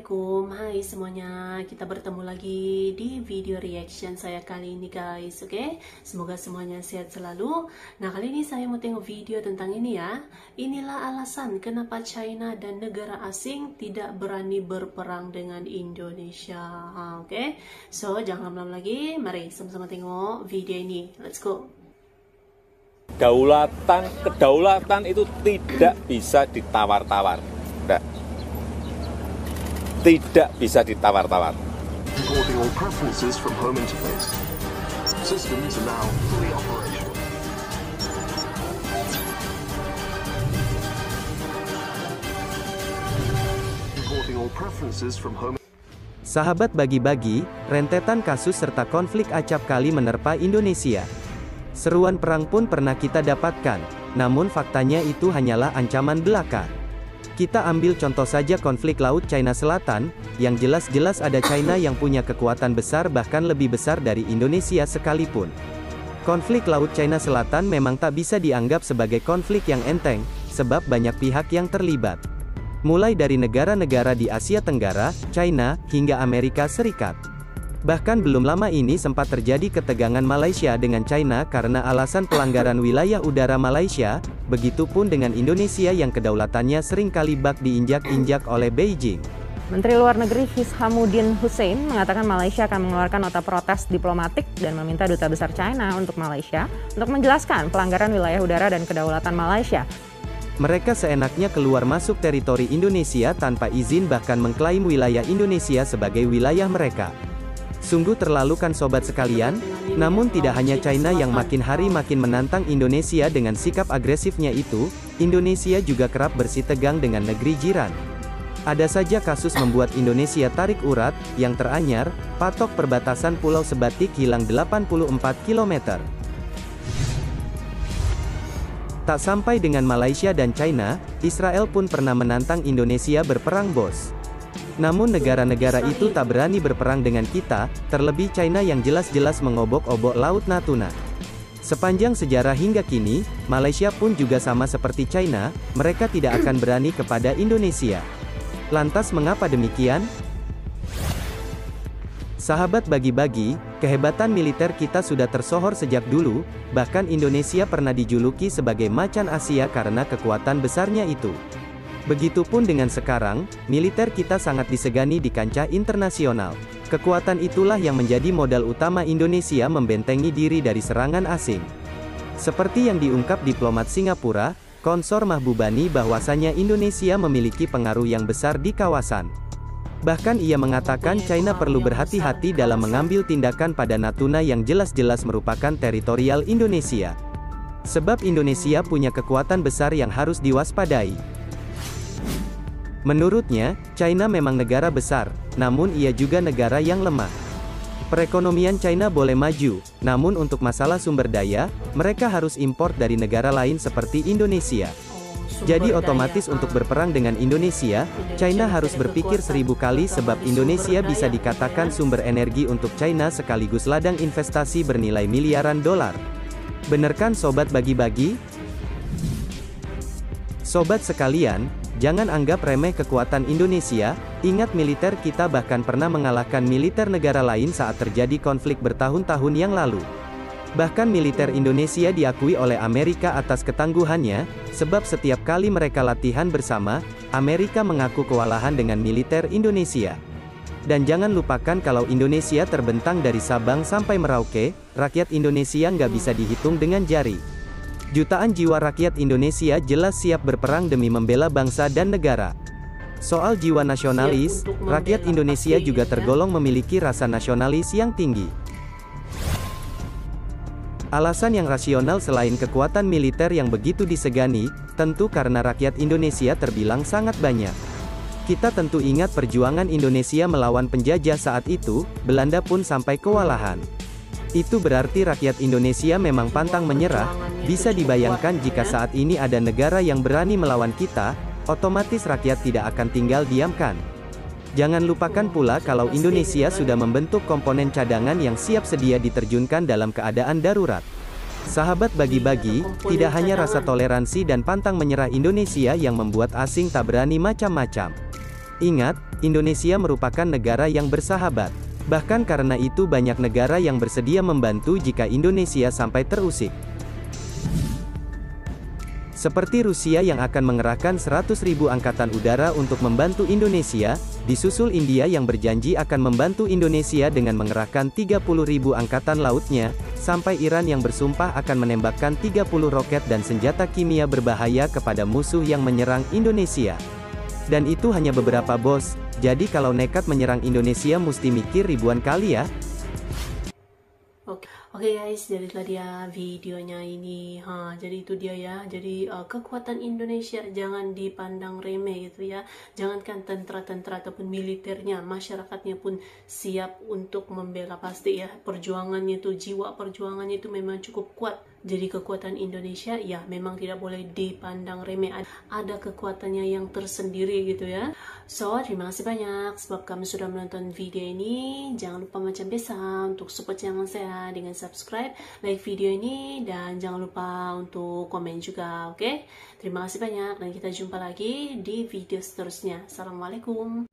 Assalamualaikum, hai semuanya. Kita bertemu lagi di video reaction saya kali ini guys. Oke, semoga semuanya sehat selalu. Nah, kali ini saya mau tengok video tentang ini ya. Inilah alasan kenapa China dan negara asing tidak berani berperang dengan Indonesia. Oke, so jangan lama-lama lagi, mari sama-sama tengok video ini. Let's go. Kedaulatan itu tidak bisa ditawar-tawar. Tidak bisa ditawar-tawar. Importing all preferences from home interface. Systems are now fully operational. Importing all preferences from home. Sahabat bagi-bagi, rentetan kasus serta konflik acap kali menerpa Indonesia. Seruan perang pun pernah kita dapatkan, namun faktanya itu hanyalah ancaman belaka. Kita ambil contoh saja konflik Laut China Selatan, yang jelas-jelas ada China yang punya kekuatan besar bahkan lebih besar dari Indonesia sekalipun. Konflik Laut China Selatan memang tak bisa dianggap sebagai konflik yang enteng, sebab banyak pihak yang terlibat. Mulai dari negara-negara di Asia Tenggara, China, hingga Amerika Serikat. Bahkan belum lama ini sempat terjadi ketegangan Malaysia dengan China karena alasan pelanggaran wilayah udara Malaysia, begitupun dengan Indonesia yang kedaulatannya seringkali bak diinjak-injak oleh Beijing. Menteri Luar Negeri Hishamuddin Hussein mengatakan Malaysia akan mengeluarkan nota protes diplomatik dan meminta Duta Besar China untuk Malaysia untuk menjelaskan pelanggaran wilayah udara dan kedaulatan Malaysia. Mereka seenaknya keluar masuk teritori Indonesia tanpa izin bahkan mengklaim wilayah Indonesia sebagai wilayah mereka. Sungguh terlalu kan sobat sekalian, namun tidak hanya China yang makin hari makin menantang Indonesia dengan sikap agresifnya itu, Indonesia juga kerap bersitegang dengan negeri jiran. Ada saja kasus membuat Indonesia tarik urat, yang teranyar, patok perbatasan Pulau Sebatik hilang 84 km. Tak sampai dengan Malaysia dan China, Israel pun pernah menantang Indonesia berperang bos. Namun negara-negara itu tak berani berperang dengan kita, terlebih China yang jelas-jelas mengobok-obok Laut Natuna. Sepanjang sejarah hingga kini, Malaysia pun juga sama seperti China, mereka tidak akan berani kepada Indonesia. Lantas mengapa demikian? Sahabat bagi-bagi, kehebatan militer kita sudah tersohor sejak dulu, bahkan Indonesia pernah dijuluki sebagai macan Asia karena kekuatan besarnya itu. Begitupun dengan sekarang, militer kita sangat disegani di kancah internasional. Kekuatan itulah yang menjadi modal utama Indonesia membentengi diri dari serangan asing. Seperti yang diungkap diplomat Singapura, Konsor Mahbubani bahwasanya Indonesia memiliki pengaruh yang besar di kawasan. Bahkan ia mengatakan China perlu berhati-hati dalam mengambil tindakan pada Natuna yang jelas-jelas merupakan teritorial Indonesia. Sebab Indonesia punya kekuatan besar yang harus diwaspadai. Menurutnya, China memang negara besar, namun ia juga negara yang lemah. Perekonomian China boleh maju, namun untuk masalah sumber daya, mereka harus impor dari negara lain seperti Indonesia. Jadi otomatis untuk berperang dengan Indonesia, China harus berpikir 1000 kali sebab Indonesia bisa dikatakan sumber energi untuk China sekaligus ladang investasi bernilai miliaran dolar. Benerkan sobat bagi-bagi? Sobat sekalian, jangan anggap remeh kekuatan Indonesia, ingat militer kita bahkan pernah mengalahkan militer negara lain saat terjadi konflik bertahun-tahun yang lalu. Bahkan militer Indonesia diakui oleh Amerika atas ketangguhannya, sebab setiap kali mereka latihan bersama, Amerika mengaku kewalahan dengan militer Indonesia. Dan jangan lupakan kalau Indonesia terbentang dari Sabang sampai Merauke, rakyat Indonesia nggak bisa dihitung dengan jari. Jutaan jiwa rakyat Indonesia jelas siap berperang demi membela bangsa dan negara. Soal jiwa nasionalis, rakyat Indonesia juga tergolong memiliki rasa nasionalis yang tinggi. Alasan yang rasional selain kekuatan militer yang begitu disegani, tentu karena rakyat Indonesia terbilang sangat banyak. Kita tentu ingat perjuangan Indonesia melawan penjajah saat itu, Belanda pun sampai kewalahan. Itu berarti rakyat Indonesia memang pantang menyerah. Bisa dibayangkan jika saat ini ada negara yang berani melawan kita, otomatis rakyat tidak akan tinggal diamkan. Jangan lupakan pula kalau Indonesia sudah membentuk komponen cadangan yang siap sedia diterjunkan dalam keadaan darurat. Sahabat bagi-bagi, tidak hanya rasa toleransi dan pantang menyerah Indonesia yang membuat asing tak berani macam-macam. Ingat, Indonesia merupakan negara yang bersahabat. Bahkan karena itu banyak negara yang bersedia membantu jika Indonesia sampai terusik. Seperti Rusia yang akan mengerahkan 100.000 angkatan udara untuk membantu Indonesia, disusul India yang berjanji akan membantu Indonesia dengan mengerahkan 30.000 angkatan lautnya, sampai Iran yang bersumpah akan menembakkan 30 roket dan senjata kimia berbahaya kepada musuh yang menyerang Indonesia. Dan itu hanya beberapa bos, jadi kalau nekat menyerang Indonesia mesti mikir ribuan kali ya. Oke guys, jadi itulah dia videonya ini. Jadi itu dia ya. Jadi kekuatan Indonesia jangan dipandang remeh gitu ya. Jangankan tentara-tentara ataupun militernya, masyarakatnya pun siap untuk membela pasti ya. Perjuangannya itu, jiwa perjuangannya itu memang cukup kuat. Jadi kekuatan Indonesia ya memang tidak boleh dipandang remeh. Ada kekuatannya yang tersendiri gitu ya. So, terima kasih banyak sebab kamu sudah menonton video ini. Jangan lupa macam biasa untuk support channel saya dengan subscribe, like video ini, dan jangan lupa untuk komen juga, oke? Terima kasih banyak dan kita jumpa lagi di video seterusnya. Assalamualaikum.